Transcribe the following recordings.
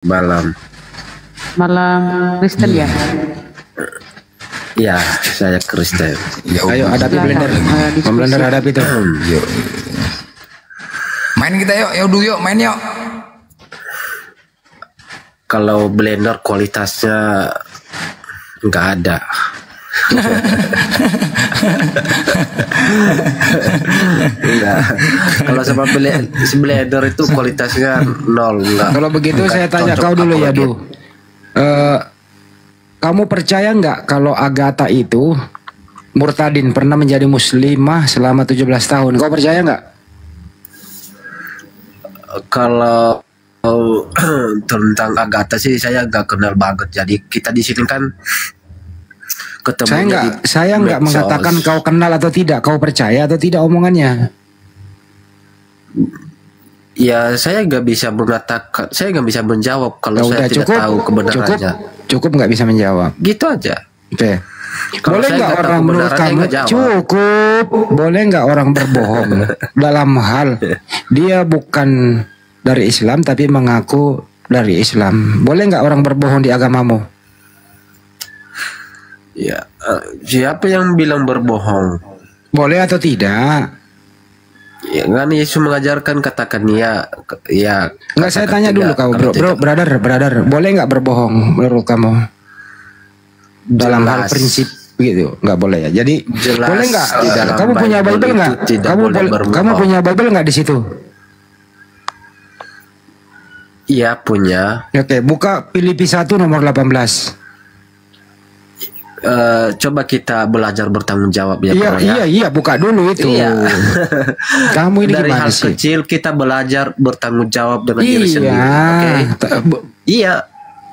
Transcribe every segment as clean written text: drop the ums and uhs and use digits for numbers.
Malam. Malam Kristen ya? Ya, saya Kristen. Ayo hadapi blender. Blender hadapi itu. Yuk. Main kita yuk, yuk main yuk. Kalau blender kualitasnya nggak ada. Enggak. Kalau sama blender itu kualitasnya nol. Enggak. Kalau begitu saya tanya kau dulu ya, Du. Kamu percaya nggak kalau Agatha itu murtadin, pernah menjadi muslimah selama 17 tahun? Kau percaya nggak? Kalau tentang Agatha sih saya nggak kenal banget. Jadi kita di sini kan ketemu. Saya nggak mengatakan kau kenal atau tidak, kau percaya atau tidak omongannya. Ya saya nggak bisa mengatakan, saya nggak bisa menjawab kalau saya tidak tahu kebenarannya. Cukup nggak bisa menjawab. Gitu aja. Oke. Boleh nggak orang menurut kamu cukup? Boleh nggak orang berbohong dalam hal dia bukan dari Islam tapi mengaku dari Islam? Boleh nggak orang berbohong di agamamu? Ya, siapa yang bilang berbohong? Boleh atau tidak? Ya kan Yesus mengajarkan katakan ya. Nggak, saya tanya dulu kau brother, boleh nggak berbohong menurut kamu? Dalam hal prinsip gitu, nggak boleh ya. Jadi jelas, boleh nggak? Kamu punya Bible nggak? Kamu punya Bible nggak di situ? Iya punya. Oke, buka Filipi 1 nomor 18. Coba kita belajar bertanggung jawab ya. Iya, buka dulu itu. Iya. Kamu ini dari hal sih? kecil kita belajar bertanggung jawab dengan diri sendiri. Iya.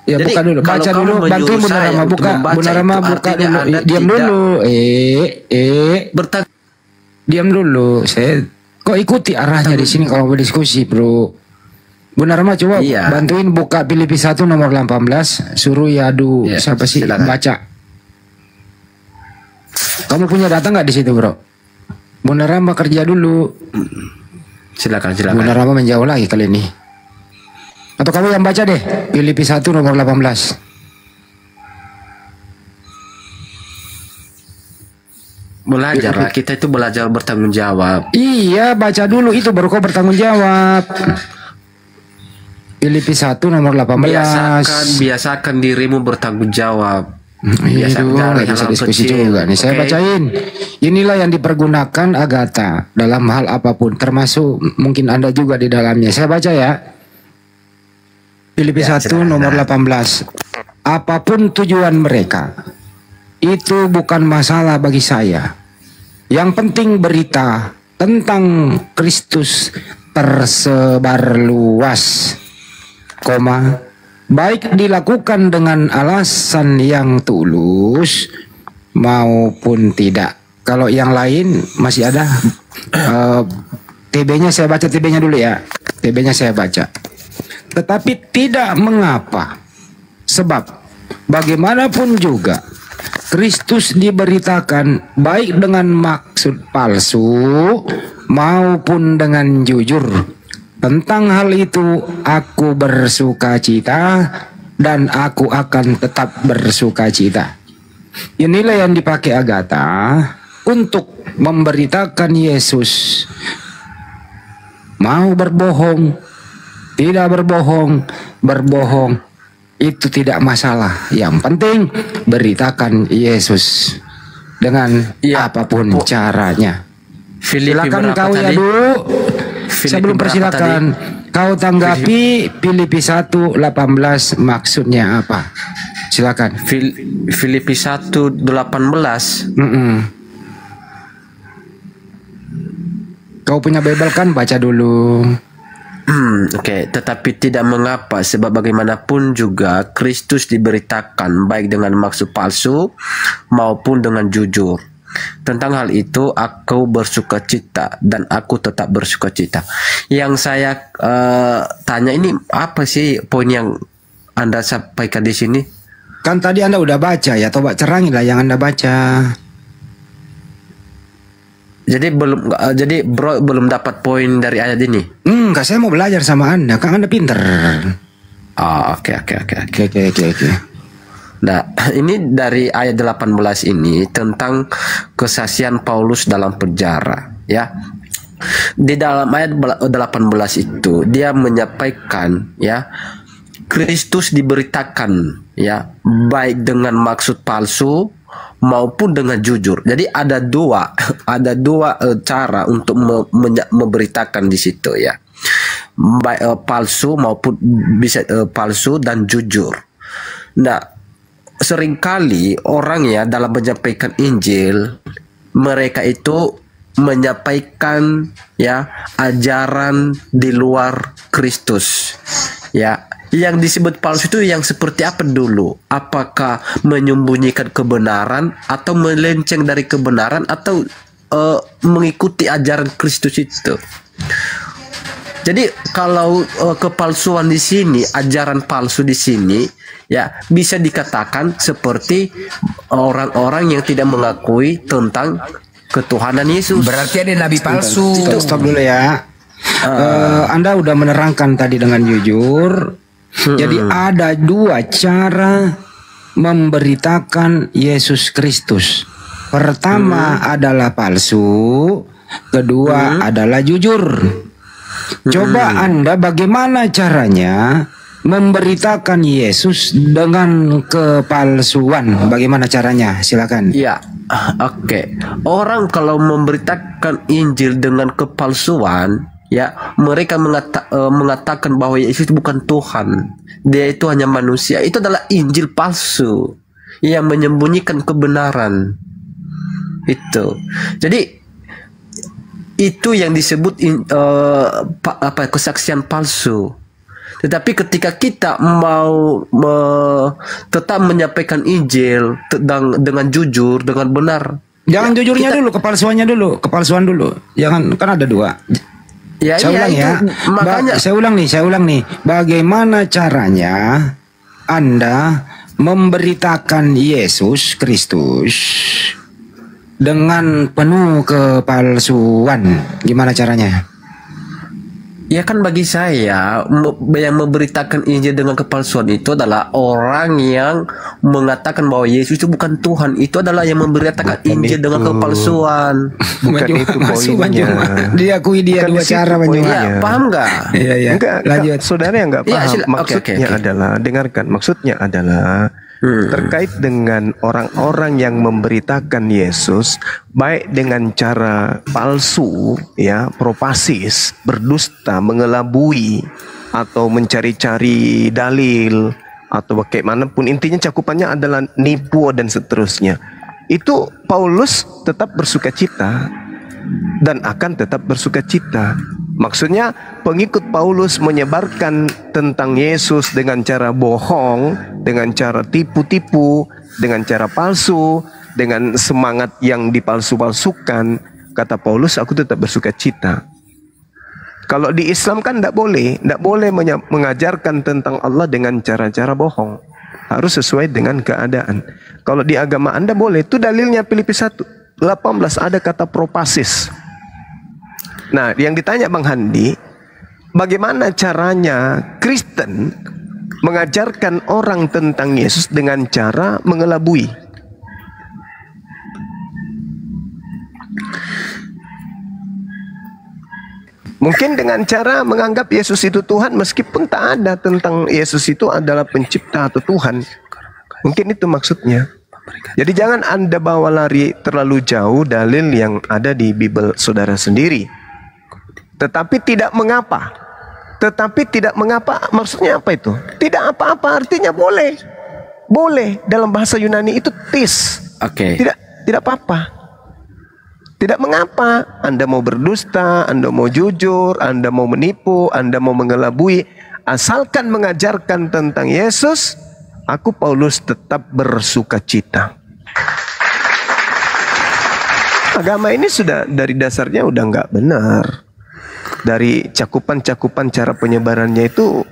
Ya, buka dulu, baca dulu, bantuin Bunda Rama buka. Bunda Rama buka dulu. Diam dulu. Diam dulu. Saya kok ikuti arahnya di sini kalau berdiskusi, Bro. Bunda Rama coba bantuin buka Filipi 1 nomor 18. Suruh Yadu siapa sih baca. Kamu punya data nggak di situ, Bro? Bunda Rama kerja dulu. Silakan. Bunda Rama menjauh lagi kali ini. Atau kamu yang baca deh, Filipi 1 nomor 18. Belajar lah, kita itu belajar bertanggung jawab. Iya, baca dulu itu baru kau bertanggung jawab. Filipi 1 nomor 18. Biasakan dirimu bertanggung jawab. Itu nggak bisa diskusi juga nih. Saya bacain. Inilah yang dipergunakan Agatha dalam hal apapun, termasuk mungkin Anda juga di dalamnya. Saya baca ya. Filipi 1 nomor 18. Apapun tujuan mereka, itu bukan masalah bagi saya. Yang penting berita tentang Kristus tersebar luas, baik dilakukan dengan alasan yang tulus maupun tidak. Kalau yang lain masih ada TB-nya saya baca, TB-nya dulu ya. TB-nya saya baca. Tetapi tidak mengapa, sebab bagaimanapun juga Kristus diberitakan baik dengan maksud palsu maupun dengan jujur. Tentang hal itu aku bersuka cita dan aku akan tetap bersuka cita. Inilah yang dipakai Agatha untuk memberitakan Yesus. Mau berbohong, tidak berbohong, berbohong itu tidak masalah. Yang penting beritakan Yesus dengan apapun caranya. Silakan kau ya dulu. Saya belum persilakan. Kau tanggapi Filipi 1:18 maksudnya apa? Silakan. Filipi 1:18. Kau punya Bible kan? Baca dulu. Oke, tetapi tidak mengapa, sebab bagaimanapun juga Kristus diberitakan baik dengan maksud palsu maupun dengan jujur. Tentang hal itu aku bersuka cita dan aku tetap bersuka cita. Yang saya tanya ini apa sih poin yang Anda sampaikan di sini? Kan tadi Anda udah baca ya, coba cerangilah yang Anda baca. Jadi belum dapat poin dari ayat ini. Enggak, saya mau belajar sama Anda, kan Anda pinter. Oke. Oke. Nah, ini dari ayat 18 ini tentang kesaksian Paulus dalam penjara, ya. Di dalam ayat 18 itu dia menyampaikan, ya, Kristus diberitakan, ya, baik dengan maksud palsu maupun dengan jujur. Jadi ada dua cara untuk memberitakan di situ, ya. Baik palsu maupun bisa palsu dan jujur. Nah, seringkali orang, ya, dalam menyampaikan Injil mereka itu menyampaikan, ya, ajaran di luar Kristus, ya. Yang disebut palsu itu yang seperti apa dulu? Apakah menyembunyikan kebenaran atau melenceng dari kebenaran atau mengikuti ajaran Kristus itu? Jadi kalau kepalsuan di sini, ajaran palsu di sini, ya, bisa dikatakan seperti orang-orang yang tidak mengakui tentang ketuhanan Yesus. Berarti ada nabi palsu. Stop dulu ya. Anda udah menerangkan tadi dengan jujur. Jadi ada dua cara memberitakan Yesus Kristus. Pertama adalah palsu, kedua adalah jujur. Coba Anda bagaimana caranya memberitakan Yesus dengan kepalsuan? Bagaimana caranya? Silakan. Ya, oke. Orang kalau memberitakan Injil dengan kepalsuan, ya, mereka mengatakan bahwa Yesus itu bukan Tuhan. Dia itu hanya manusia. Itu adalah Injil palsu yang menyembunyikan kebenaran. Itu. Jadi itu yang disebut kesaksian palsu. Tetapi ketika kita mau tetap menyampaikan Injil dengan jujur, dengan benar. Jangan jujurnya dulu, kepalsuan dulu. Jangan, kan ada dua. Saya ulang nih. Bagaimana caranya Anda memberitakan Yesus Kristus dengan penuh kepalsuan? Gimana caranya? Ya kan, bagi saya yang memberitakan Injil dengan kepalsuan itu adalah orang yang mengatakan bahwa Yesus itu bukan Tuhan. Itu adalah yang memberitakan Injil dengan kepalsuan. Bukan itu poinnya. Diakui dia dua cara ya, paham nggak? Iya. Enggak, saudara yang nggak paham. Maksudnya adalah, dengarkan. Maksudnya adalah terkait dengan orang-orang yang memberitakan Yesus baik dengan cara palsu, ya, propasis, berdusta, mengelabui, atau mencari-cari dalil, atau bagaimanapun, intinya cakupannya adalah nipu dan seterusnya. Itu Paulus tetap bersukacita dan akan tetap bersukacita. Maksudnya pengikut Paulus menyebarkan tentang Yesus dengan cara bohong, dengan cara tipu-tipu, dengan cara palsu, dengan semangat yang dipalsu-palsukan. Kata Paulus, aku tetap bersukacita. Kalau di Islam kan tidak boleh mengajarkan tentang Allah dengan cara-cara bohong. Harus sesuai dengan keadaan. Kalau di agama Anda boleh, itu dalilnya Filipi 1:18 ada kata propasis. Nah, yang ditanya Bang Handi, bagaimana caranya Kristen mengajarkan orang tentang Yesus dengan cara mengelabui? Mungkin dengan cara menganggap Yesus itu Tuhan meskipun tak ada tentang Yesus itu adalah pencipta atau Tuhan. Mungkin itu maksudnya. Jadi jangan Anda bawa lari terlalu jauh dalil yang ada di Bible saudara sendiri. Tetapi tidak mengapa. Maksudnya apa itu? Tidak apa-apa, artinya boleh. Boleh. Dalam bahasa Yunani itu tis. Oke. Tidak apa-apa. Tidak mengapa. Anda mau berdusta, Anda mau jujur, Anda mau menipu, Anda mau mengelabui, asalkan mengajarkan tentang Yesus, aku Paulus tetap bersukacita. Agama ini sudah dari dasarnya udah nggak benar. Dari cakupan-cakupan cara penyebarannya itu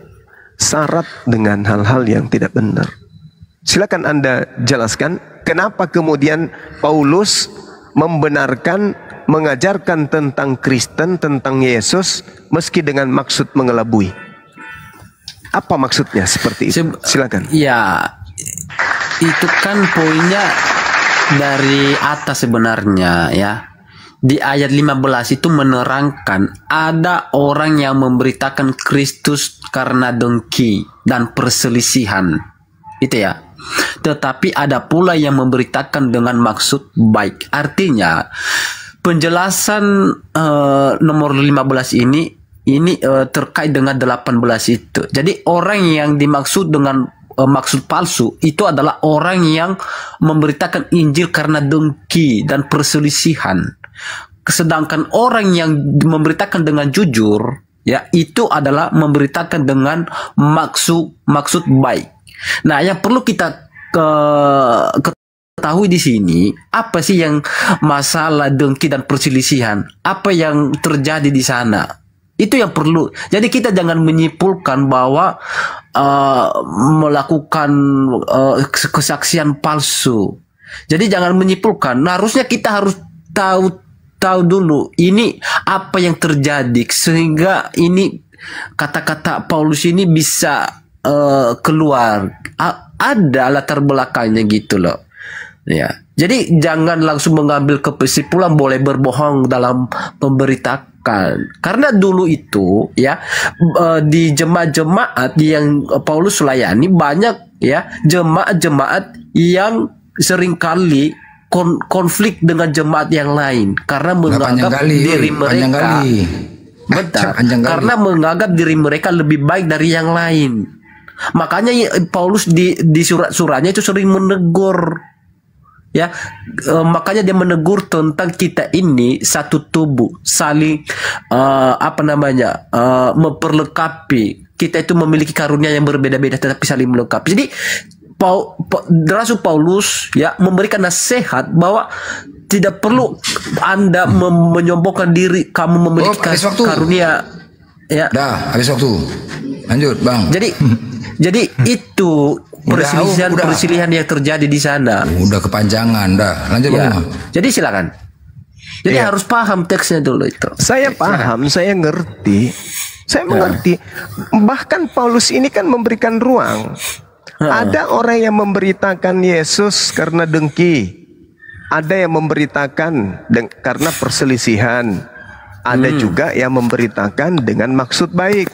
syarat dengan hal-hal yang tidak benar. Silakan Anda jelaskan kenapa kemudian Paulus membenarkan mengajarkan tentang Kristen, tentang Yesus meski dengan maksud mengelabui. Apa maksudnya seperti itu? Silakan. Ya, itu kan poinnya dari atas sebenarnya ya. Di ayat 15 itu menerangkan ada orang yang memberitakan Kristus karena dengki dan perselisihan. Itu ya. Tetapi ada pula yang memberitakan dengan maksud baik. Artinya penjelasan nomor 15 ini terkait dengan 18 itu. Jadi orang yang dimaksud dengan maksud palsu itu adalah orang yang memberitakan Injil karena dengki dan perselisihan. Sedangkan orang yang memberitakan dengan jujur, ya, itu adalah memberitakan dengan maksud baik. Nah, yang perlu kita ketahui di sini, apa sih yang masalah dengki dan perselisihan? Apa yang terjadi di sana? Itu yang perlu. Jadi kita jangan menyimpulkan bahwa melakukan kesaksian palsu. Jadi jangan menyimpulkan. Nah, harusnya kita harus tahu dulu ini apa yang terjadi sehingga ini kata-kata Paulus ini bisa keluar. Ada latar belakangnya gitu loh. Ya. Jadi jangan langsung mengambil kesimpulan boleh berbohong dalam memberitakan. Karena dulu itu ya di jemaat-jemaat yang Paulus layani banyak ya jemaat-jemaat yang seringkali konflik dengan jemaat yang lain karena menganggap diri mereka karena menganggap diri mereka lebih baik dari yang lain. Makanya Paulus di surat-suratnya itu sering menegur. Ya, makanya dia menegur tentang kita ini satu tubuh, saling memperlengkapi. Kita itu memiliki karunia yang berbeda-beda tetapi saling melengkapi. Jadi Rasul Paulus ya memberikan nasihat bahwa tidak perlu Anda menyombongkan diri kamu memiliki karunia. Ya. Dah, habis waktu. Lanjut, Bang. Jadi itu perselisihan yang terjadi di sana. Udah kepanjangan, dah. Lanjut, ya. Bang. Jadi silakan. Jadi harus paham teksnya dulu itu. Saya paham, saya ngerti. Saya mengerti. Bahkan Paulus ini kan memberikan ruang. Ada orang yang memberitakan Yesus karena dengki. Ada yang memberitakan karena perselisihan. Ada juga yang memberitakan dengan maksud baik.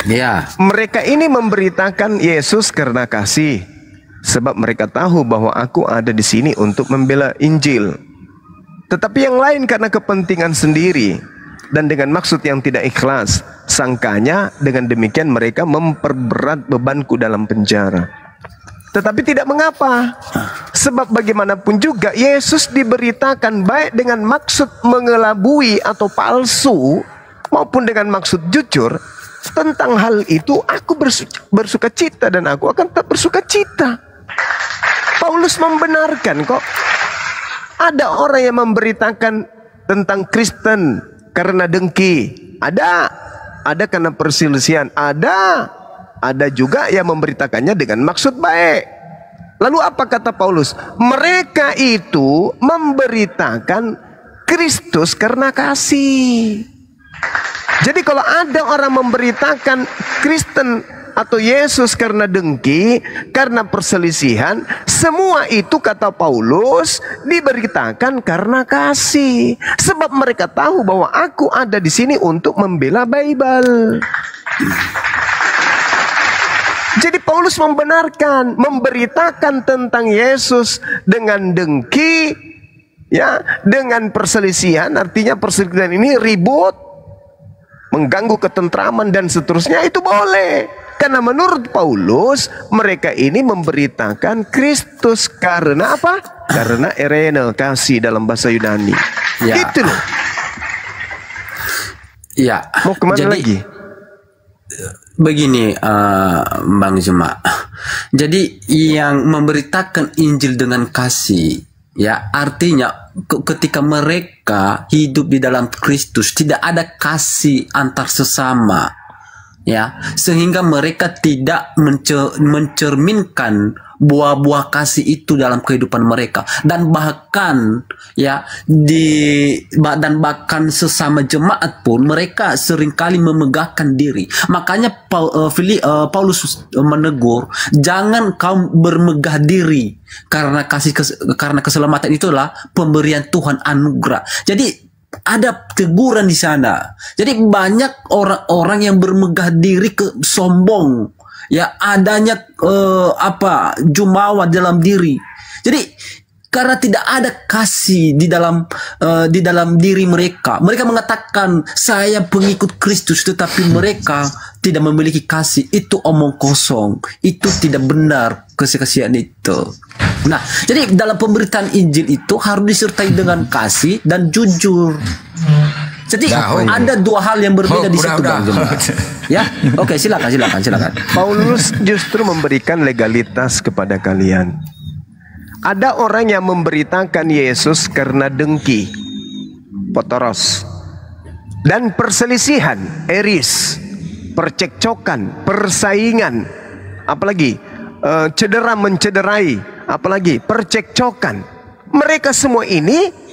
Ya. Mereka ini memberitakan Yesus karena kasih. Sebab mereka tahu bahwa aku ada di sini untuk membela Injil. Tetapi yang lain karena kepentingan sendiri. Dan dengan maksud yang tidak ikhlas. Sangkanya dengan demikian mereka memperberat bebanku dalam penjara. Tetapi tidak mengapa. Sebab bagaimanapun juga Yesus diberitakan baik dengan maksud mengelabui atau palsu maupun dengan maksud jujur. Tentang hal itu aku bersuka cita dan aku akan tetap bersuka cita. Paulus membenarkan kok. Ada orang yang memberitakan tentang Kristen karena dengki. Ada karena perselisihan. Ada juga yang memberitakannya dengan maksud baik. Lalu apa kata Paulus? Mereka itu memberitakan Kristus karena kasih. Jadi kalau ada orang memberitakan Kristen atau Yesus karena dengki, karena perselisihan, semua itu kata Paulus diberitakan karena kasih. Sebab mereka tahu bahwa aku ada di sini untuk membela Bible. Jadi Paulus memberitakan tentang Yesus dengan dengki, ya, dengan perselisihan. Artinya perselisihan ini ribut, mengganggu ketentraman dan seterusnya, itu boleh. Karena menurut Paulus mereka ini memberitakan Kristus karena apa? Karena erenel, kasih dalam bahasa Yunani. Ya. Gitu loh. Ya. Mau kemana lagi? Begini, Bang Jema. Jadi yang memberitakan Injil dengan kasih, ya, artinya ketika mereka hidup di dalam Kristus tidak ada kasih antar sesama, ya, sehingga mereka tidak mencerminkan buah-buah kasih itu dalam kehidupan mereka, dan bahkan ya bahkan sesama jemaat pun mereka seringkali memegahkan diri. Makanya Paulus menegur, jangan kau bermegah diri, karena karena keselamatan itulah pemberian Tuhan, anugerah. Jadi ada teguran di sana. Jadi banyak orang-orang yang bermegah diri, sombong. Ya, adanya jumawa dalam diri. Jadi karena tidak ada kasih di dalam diri mereka. Mereka mengatakan saya pengikut Kristus, tetapi mereka tidak memiliki kasih. Itu omong kosong. Itu tidak benar kasih-kasihan itu. Nah, jadi dalam pemberitaan Injil itu harus disertai dengan kasih dan jujur. Jadi ada dua hal yang berbeda di situ, Bang Jemaat. Ya, oke, silakan. Paulus justru memberikan legalitas kepada kalian. Ada orang yang memberitakan Yesus karena dengki, potoros, dan perselisihan, eris, percekcokan, persaingan, apalagi cedera mencederai, apalagi percekcokan. Mereka semua ini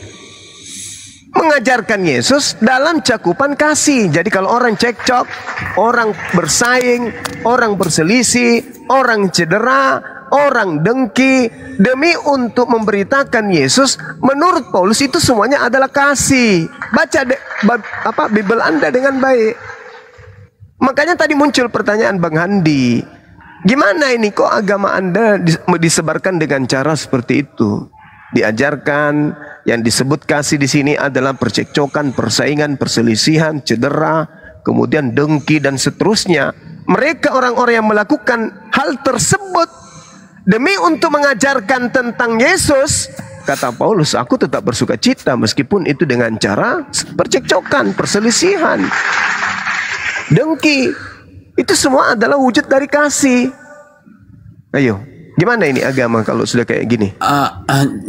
mengajarkan Yesus dalam cakupan kasih. Jadi kalau orang cekcok, orang bersaing, orang berselisih, orang cedera, orang dengki, demi untuk memberitakan Yesus, menurut Paulus itu semuanya adalah kasih. Baca Bible Anda dengan baik. Makanya tadi muncul pertanyaan Bang Handi, gimana ini kok agama Anda disebarkan dengan cara seperti itu? Diajarkan yang disebut kasih di sini adalah percekcokan, persaingan, perselisihan, cedera, kemudian dengki dan seterusnya. Mereka orang-orang yang melakukan hal tersebut demi untuk mengajarkan tentang Yesus. Kata Paulus, aku tetap bersuka cita meskipun itu dengan cara percekcokan, perselisihan, dengki. Itu semua adalah wujud dari kasih. Ayo, gimana ini agama kalau sudah kayak gini?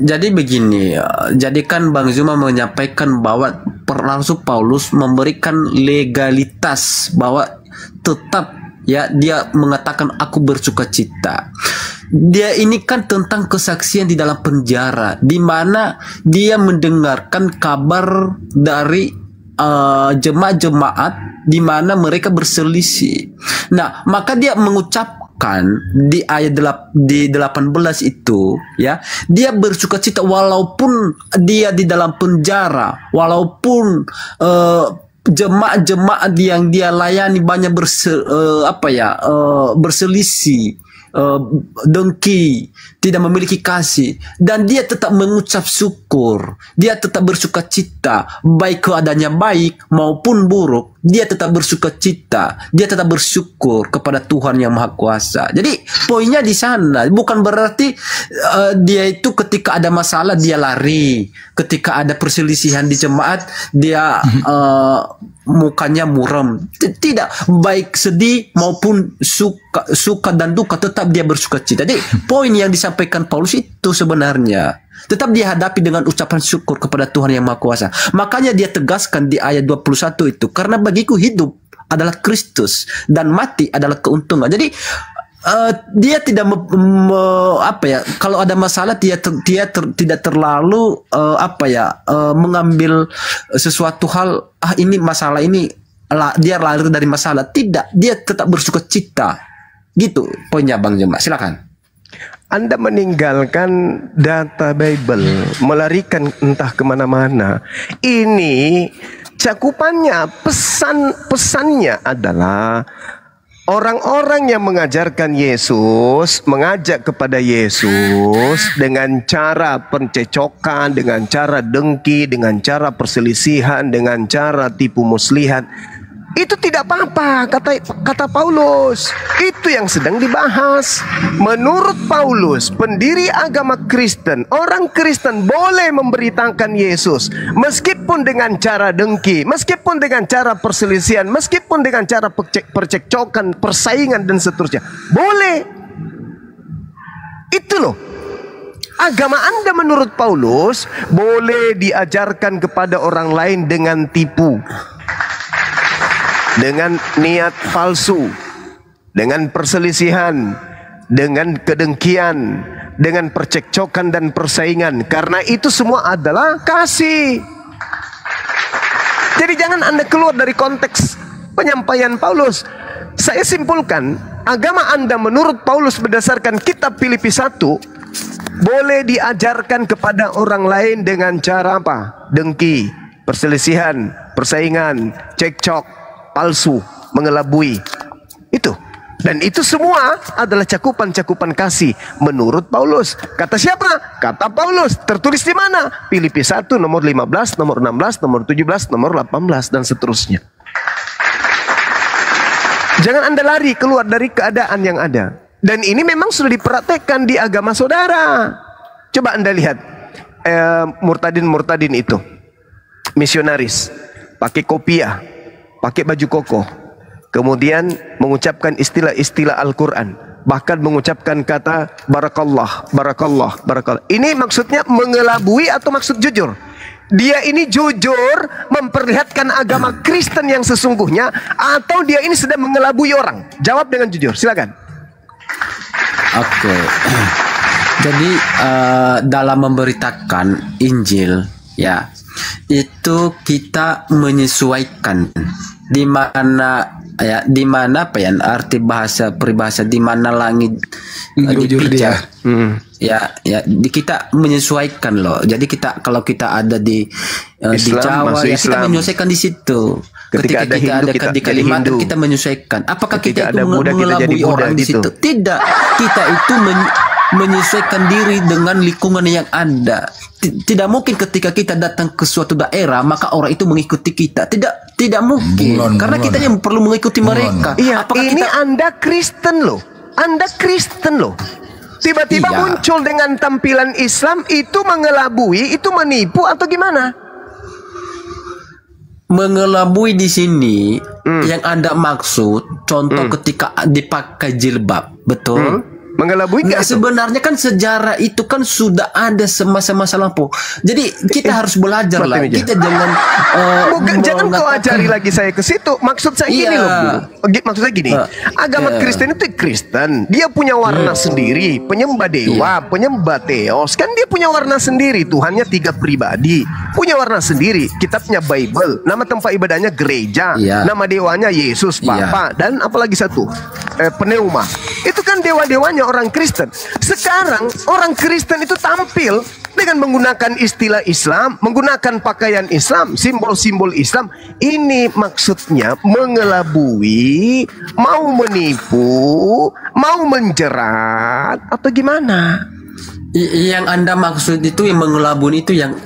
Jadi begini, jadi kan Bang Zuma menyampaikan bahwa Rasul Paulus memberikan legalitas, bahwa tetap ya dia mengatakan aku bersuka cita. Dia ini kan tentang kesaksian di dalam penjara, di mana dia mendengarkan kabar dari jemaat-jemaat di mana mereka berselisih. Nah, maka dia mengucapkan di ayat 18 itu, ya, dia bersuka cita walaupun dia di dalam penjara, walaupun jemaat-jemaat yang dia layani banyak berselisih, dengki, tidak memiliki kasih, dan dia tetap mengucap syukur, dia tetap bersuka cita, baik keadaannya baik maupun buruk, dia tetap bersuka cita, dia tetap bersyukur kepada Tuhan yang Maha Kuasa. Jadi poinnya di sana, bukan berarti dia itu ketika ada masalah dia lari, ketika ada perselisihan di jemaat dia mukanya muram. Tidak, baik sedih maupun suka dan duka tetap dia bersuka cita. Jadi poin yang disampaikan Paulus itu sebenarnya tetap dihadapi dengan ucapan syukur kepada Tuhan yang Maha Kuasa. Makanya dia tegaskan di ayat 21 itu, karena bagiku hidup adalah Kristus dan mati adalah keuntungan. Jadi dia tidak kalau ada masalah dia tidak terlalu mengambil sesuatu hal, ini masalah ini dia lari dari masalah. Tidak, dia tetap bersuka cita. Gitu poinnya Bang Jemaat. Silakan. Anda meninggalkan data Bible, melarikan entah kemana-mana. Ini cakupannya, pesannya adalah orang-orang yang mengajarkan Yesus, mengajak kepada Yesus dengan cara pencecokan, dengan cara dengki, dengan cara perselisihan, dengan cara tipu muslihat. Itu tidak apa-apa, kata Paulus. Itu yang sedang dibahas. Menurut Paulus, pendiri agama Kristen, orang Kristen boleh memberitakan Yesus meskipun dengan cara dengki, meskipun dengan cara perselisihan, meskipun dengan cara percekcokan, persaingan dan seterusnya. Boleh. Itu loh. Agama Anda menurut Paulus boleh diajarkan kepada orang lain dengan tipu, dengan niat palsu, dengan perselisihan, dengan kedengkian, dengan percekcokan dan persaingan. Karena itu semua adalah kasih. Jadi jangan Anda keluar dari konteks penyampaian Paulus. Saya simpulkan, agama Anda menurut Paulus berdasarkan kitab Filipi 1 boleh diajarkan kepada orang lain dengan cara apa? Dengki, perselisihan, persaingan, cekcok, palsu, mengelabui. Itu. Dan itu semua adalah cakupan-cakupan kasih menurut Paulus. Kata siapa? Kata Paulus. Tertulis di mana? Filipi 1 nomor 15, nomor 16, nomor 17, nomor 18 dan seterusnya. Jangan Anda lari keluar dari keadaan yang ada. Dan ini memang sudah dipraktekkan di agama saudara. Coba Anda lihat murtadin-murtadin itu, misionaris, pakai kopiah, pakai baju koko, kemudian mengucapkan istilah-istilah Al-Quran, bahkan mengucapkan kata barakallah, barakallah, barakallah. Ini maksudnya mengelabui atau maksud jujur? Dia ini jujur memperlihatkan agama Kristen yang sesungguhnya, atau dia ini sedang mengelabui orang? Jawab dengan jujur, silakan. Oke. Jadi dalam memberitakan Injil, ya, itu kita menyesuaikan di mana apa ya arti bahasa peribahasa, di mana langit dipijak. Ya, kita menyesuaikan loh. Jadi kalau kita ada di Jawa, ya kita menyesuaikan di situ. Ketika kita ada di Kalimantan, kita menyesuaikan. Apakah kita itu mengelabui orang di situ? Tidak. Kita itu menyesuaikan diri dengan lingkungan yang ada. Tidak mungkin ketika kita datang ke suatu daerah maka orang itu mengikuti kita. Tidak mungkin. Karena kita yang perlu mengikuti mereka. Iya, ini Anda Kristen loh. Anda Kristen loh. Tiba-tiba muncul dengan tampilan Islam, itu mengelabui, itu menipu atau gimana? Mengelabui di sini yang Anda maksud, contoh ketika dipakai jilbab, betul? Mengelabui nggak sebenarnya kan sejarah itu kan sudah ada semasa-masa lampau. Jadi kita harus belajar lah. Kita jangan jangan kau ajari lagi saya ke situ. Maksud saya gini loh, Bu. Maksud saya gini. Agama Kristen itu Kristen. Dia punya warna sendiri. Penyembah dewa, penyembah teos. Kan dia punya warna sendiri. Tuhannya 3 pribadi. Punya warna sendiri. Kitabnya Bible. Nama tempat ibadahnya gereja. Nama dewanya Yesus, Bapa. Dan apalagi satu, pneuma. Itu kan dewa-dewanya orang Kristen. Sekarang orang Kristen itu tampil dengan menggunakan istilah Islam, menggunakan pakaian Islam, simbol-simbol Islam. Ini maksudnya mengelabui, mau menipu, mau menjerat, atau gimana? Yang Anda maksud itu yang mengelabui itu yang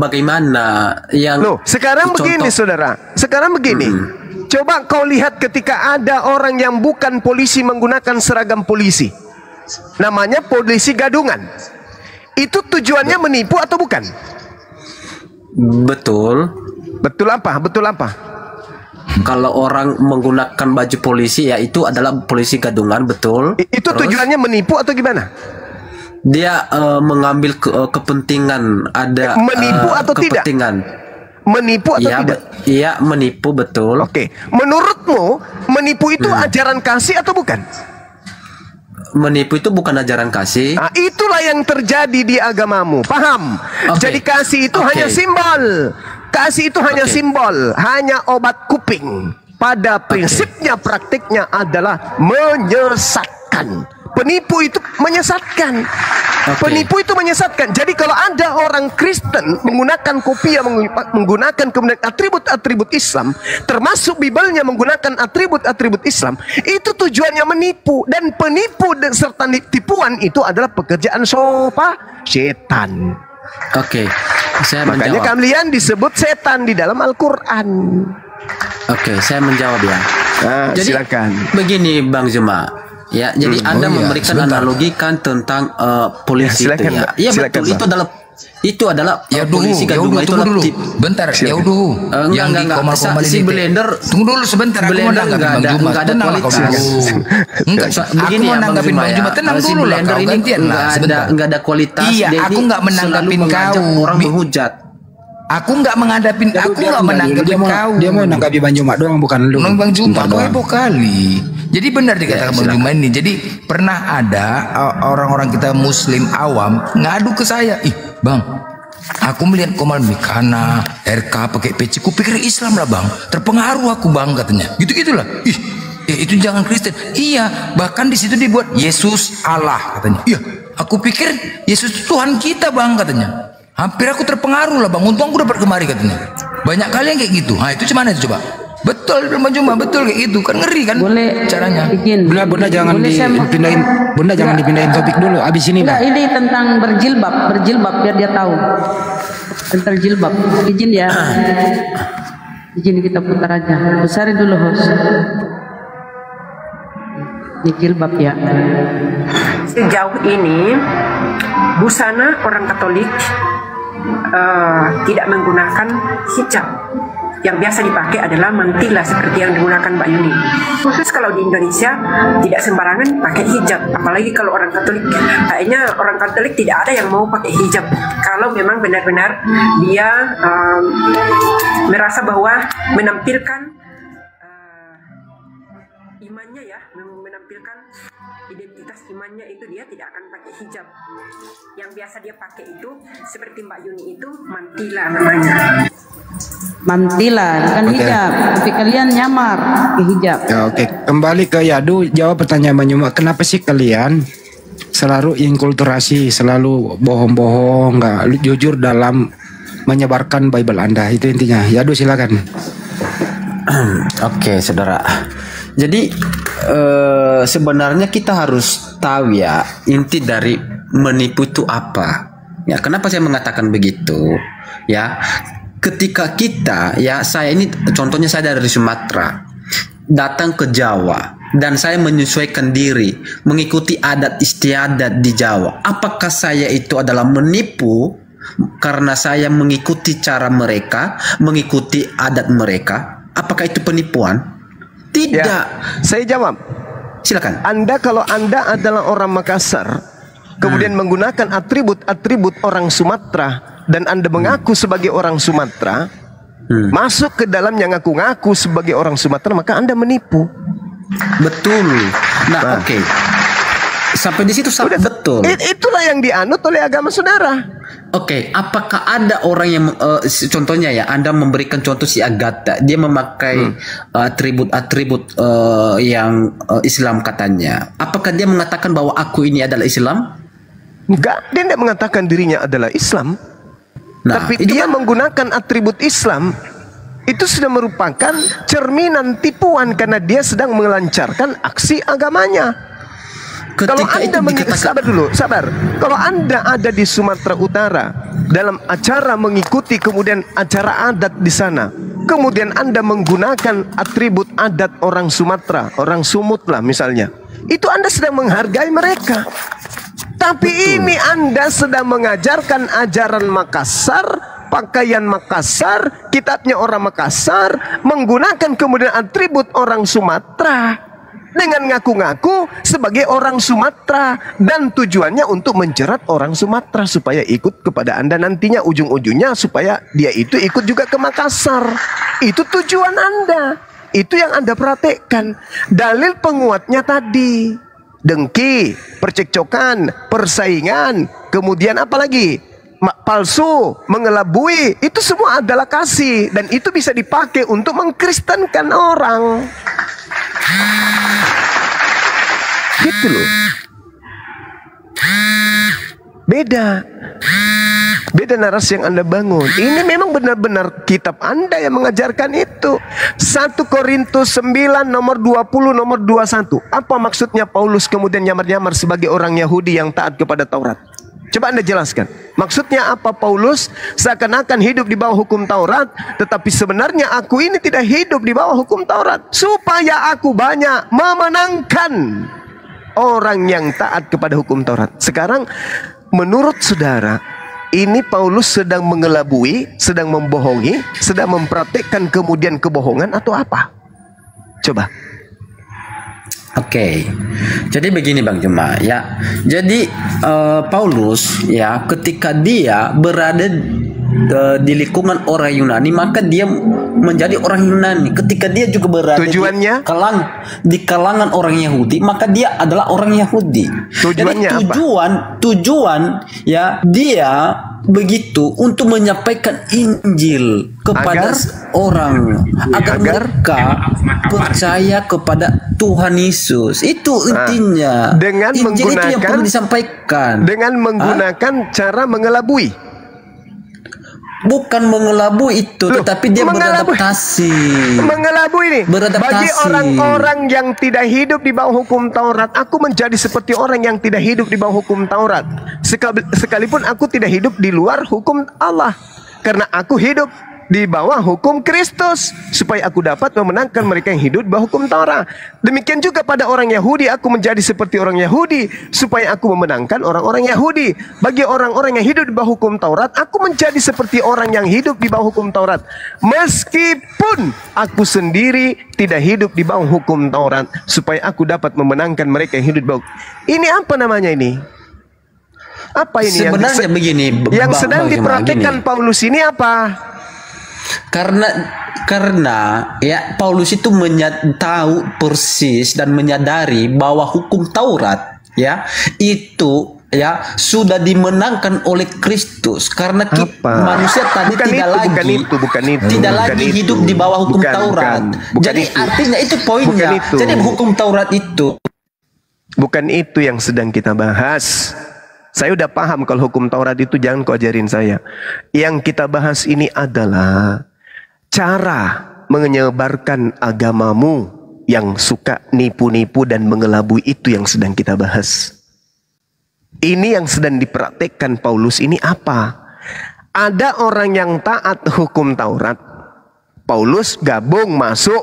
bagaimana? Yang loh, sekarang begini saudara. Sekarang begini. Coba kau lihat ketika ada orang yang bukan polisi menggunakan seragam polisi. Namanya polisi gadungan. Itu tujuannya menipu atau bukan? Betul. Betul apa? Betul apa? Kalau orang menggunakan baju polisi, ya itu adalah polisi gadungan, betul. Itu tujuannya menipu atau gimana? Dia mengambil kepentingan, ada menipu atau kepentingan. Tidak? Menipu atau tidak? Iya, menipu, betul. Oke. Menurutmu menipu itu ajaran kasih atau bukan? Menipu itu bukan ajaran kasih. Nah, itulah yang terjadi di agamamu. Paham? Jadi kasih itu hanya simbol. Kasih itu hanya simbol, hanya obat kuping. Pada prinsipnya, praktiknya adalah menyesatkan. Penipu itu menyesatkan. Penipu itu menyesatkan. Jadi kalau ada orang Kristen menggunakan kopiah, menggunakan kemudian atribut-atribut Islam, termasuk Bibelnya menggunakan atribut-atribut Islam, itu tujuannya menipu. Dan penipu dan serta tipuan itu adalah pekerjaan setan. Oke, saya makanya menjawab. kalian disebut setan di dalam Al-Quran. Oke, saya menjawab ya. Jadi silakan. Begini Bang Zuma. Ya, jadi Anda memberikan analogi kan tentang polisi itu ya. Iya betul, itu adalah polisi gadungan itu dulu. Bentar, ya dulu. Enggak. Si Blender tunggu dulu sebentar, aku mau nanggapin Bang Juma. Enggak ada kualitas. Enggak, aku mau nanggapin Bang Juma. Tenang dulu lah, kau gantian lah. Enggak ada kualitas. Iya, aku enggak menanggapin kau. Orang menghujat. Aku nggak menghadapin, aku nggak menanggapi kau. Dia mau nanggapi Bang Juma doang, bukan lu. Bang Juma, kau heboh kali. Jadi benar dikatakan Bang Juma ini. Jadi pernah ada orang-orang kita Muslim awam ngadu ke saya, ih Bang, aku melihat Komal Mikana, RK pakai peci, ku pikir Islam lah Bang. Terpengaruh aku Bang katanya. Gitu-gitulah. Itu jangan Kristen. Iya, bahkan di situ dibuat Yesus Allah katanya. Iya, aku pikir Yesus Tuhan kita Bang katanya. Hampir aku terpengaruh lah Bang. Untung aku dapat kemari katanya. Banyak kali yang kayak gitu. Nah itu gimana itu coba? Betul Bang Juma, betul kayak gitu. Kan ngeri kan? Boleh caranya. Bunda jangan dipindahin. Bunda jangan dipindahin topik dulu. Abis ini Enggak, ini tentang berjilbab biar dia tahu tentang jilbab. Izin ya. Izin kita putar aja. Besarin dulu host. Ini jilbab ya. Sejauh ini busana orang Katolik tidak menggunakan hijab. Yang biasa dipakai adalah mantila seperti yang digunakan Mbak Yuni. Khusus kalau di Indonesia tidak sembarangan pakai hijab, apalagi kalau orang Katolik. Kayaknya orang Katolik tidak ada yang mau pakai hijab kalau memang benar-benar dia merasa bahwa menampilkan imannya ya, menampilkan identitas imannya, itu dia tidak akan pakai hijab. Yang biasa dia pakai itu seperti Mbak Yuni itu mantila namanya. Mantila bukan hijab, tapi kalian nyamar ke hijab. Ya, oke. Kembali ke Yadu, jawab pertanyaan Bang Juma. Kenapa sih kalian selalu inkulturasi, selalu bohong-bohong, nggak jujur dalam menyebarkan Bible Anda? Itu intinya. Yadu silakan. Oke, saudara. Jadi sebenarnya kita harus tahu ya inti dari menipu itu apa. Ya, kenapa saya mengatakan begitu? Ya, ketika kita, ya saya ini contohnya saya dari Sumatera, datang ke Jawa dan saya menyesuaikan diri mengikuti adat istiadat di Jawa. Apakah saya itu adalah menipu karena saya mengikuti cara mereka, mengikuti adat mereka? Apakah itu penipuan? Tidak. Ya, saya jawab. Silakan. Kalau Anda adalah orang Makassar, kemudian menggunakan atribut-atribut orang Sumatera, dan Anda mengaku sebagai orang Sumatera, masuk ke dalam yang ngaku-ngaku sebagai orang Sumatera, maka Anda menipu. Betul. Nah, oke. Sampai di situ betul. Itulah yang dianut oleh agama saudara. Oke, apakah ada orang yang contohnya ya, Anda memberikan contoh si Agatha, dia memakai atribut-atribut yang Islam katanya. Apakah dia mengatakan bahwa aku ini adalah Islam? Enggak, dia tidak mengatakan dirinya adalah Islam. Nah, tapi dia menggunakan atribut Islam. Itu sudah merupakan cerminan tipuan karena dia sedang melancarkan aksi agamanya. Kalau Anda sabar. Kalau Anda ada di Sumatera Utara dalam acara mengikuti kemudian acara adat di sana, kemudian Anda menggunakan atribut adat orang Sumatera, orang Sumut lah misalnya, itu Anda sedang menghargai mereka. Tapi ini Anda sedang mengajarkan ajaran Makassar, pakaian Makassar, kitabnya orang Makassar, menggunakan kemudian atribut orang Sumatera dengan ngaku-ngaku sebagai orang Sumatera, dan tujuannya untuk menjerat orang Sumatera supaya ikut kepada Anda nantinya, ujung-ujungnya supaya dia itu ikut juga ke Makassar. Itu tujuan Anda. Itu yang Anda perhatikan. Dalil penguatnya tadi dengki, percekcokan, persaingan, kemudian apa lagi? Palsu, mengelabui, itu semua adalah kasih, dan itu bisa dipakai untuk mengkristenkan orang. Gitu loh. Beda narasi yang Anda bangun. Ini memang benar-benar kitab Anda yang mengajarkan itu. 1 Korintus 9 nomor 20 nomor 21. Apa maksudnya Paulus kemudian nyamar-nyamar sebagai orang Yahudi yang taat kepada Taurat? Coba Anda jelaskan. Maksudnya apa Paulus? Seakan-akan hidup di bawah hukum Taurat, tetapi sebenarnya aku ini tidak hidup di bawah hukum Taurat, supaya aku banyak memenangkan orang yang taat kepada hukum Taurat. Sekarang menurut saudara, ini Paulus sedang mengelabui, sedang membohongi, sedang mempraktikkan kemudian kebohongan atau apa? Coba. Oke, jadi begini Bang Juma ya. Jadi Paulus ya, ketika dia berada di lingkungan orang Yunani, maka dia menjadi orang Yunani. Ketika dia juga berada tujuannya di kalangan orang Yahudi, maka dia adalah orang Yahudi. Tujuannya jadi tujuan ya dia begitu untuk menyampaikan Injil kepada orang agar mereka percaya kepada Tuhan Yesus. Itu intinya. Dengan Injil menggunakan, itu yang perlu disampaikan. Dengan menggunakan cara mengelabui. Bukan mengelabui itu, tetapi dia beradaptasi. Mengelabui nih. Bagi orang-orang yang tidak hidup di bawah hukum Taurat, aku menjadi seperti orang yang tidak hidup di bawah hukum Taurat. Sekalipun aku tidak hidup di luar hukum Allah, karena aku hidup di bawah hukum Kristus, supaya aku dapat memenangkan mereka yang hidup di bawah hukum Taurat. Demikian juga pada orang Yahudi, aku menjadi seperti orang Yahudi, supaya aku memenangkan orang-orang Yahudi. Bagi orang-orang yang hidup di bawah hukum Taurat, aku menjadi seperti orang yang hidup di bawah hukum Taurat, meskipun aku sendiri tidak hidup di bawah hukum Taurat, supaya aku dapat memenangkan mereka yang hidup di bawah. Ini apa namanya ini? Apa ini? Sebenarnya begini, yang sedang diperhatikan Paulus ini apa? Karena ya Paulus itu tahu persis dan menyadari bahwa hukum Taurat ya itu ya sudah dimenangkan oleh Kristus, karena manusia tadi tidak lagi hidup di bawah hukum Taurat. Jadi artinya itu poinnya. Jadi hukum Taurat itu bukan itu yang sedang kita bahas. Saya udah paham kalau hukum Taurat itu jangan kau ajarin saya. Yang kita bahas ini adalah cara menyebarkan agamamu yang suka nipu-nipu dan mengelabui, itu yang sedang kita bahas. Ini yang sedang dipraktekkan Paulus ini apa? Ada orang yang taat hukum Taurat. Paulus gabung masuk,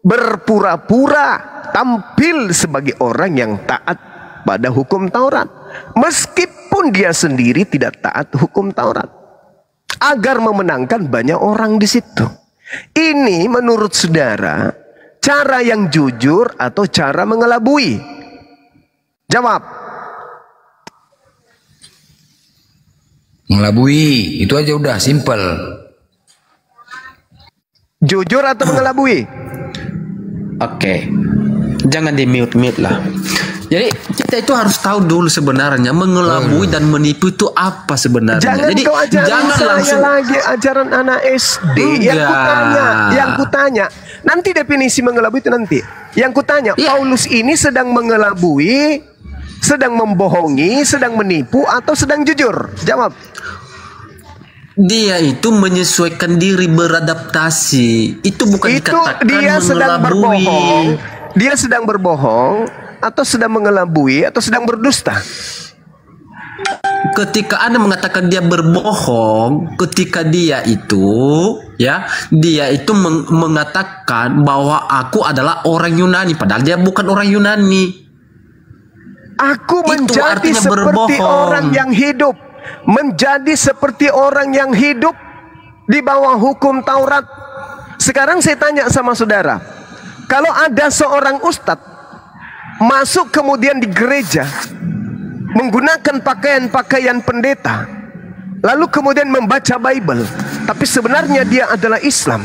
berpura-pura tampil sebagai orang yang taat pada hukum Taurat. Meskipun dia sendiri tidak taat hukum Taurat, agar memenangkan banyak orang di situ. Ini menurut saudara cara yang jujur atau cara mengelabui? Jawab. Mengelabui, itu aja udah simple. Jujur atau mengelabui? Oke. Jangan di mute lah. Jadi kita itu harus tahu dulu sebenarnya mengelabui dan menipu itu apa sebenarnya. Jadi jangan langsung lagi ajaran anak SD. Yang kutanya nanti definisi mengelabui itu nanti. Yang kutanya Paulus ini sedang mengelabui, sedang membohongi, sedang menipu, atau sedang jujur? Jawab. Dia itu menyesuaikan diri, beradaptasi. Itu bukan dikatakan dia sedang mengelabui. berbohong. Dia sedang berbohong, atau sedang mengelabui, atau sedang berdusta? Ketika Anda mengatakan dia berbohong, ketika dia itu mengatakan bahwa aku adalah orang Yunani, padahal dia bukan orang Yunani. Aku menjadi seperti orang yang hidup, menjadi seperti orang yang hidup di bawah hukum Taurat. Sekarang saya tanya sama saudara, kalau ada seorang ustadz masuk kemudian di gereja menggunakan pakaian-pakaian pendeta, lalu kemudian membaca Bible, tapi sebenarnya dia adalah Islam,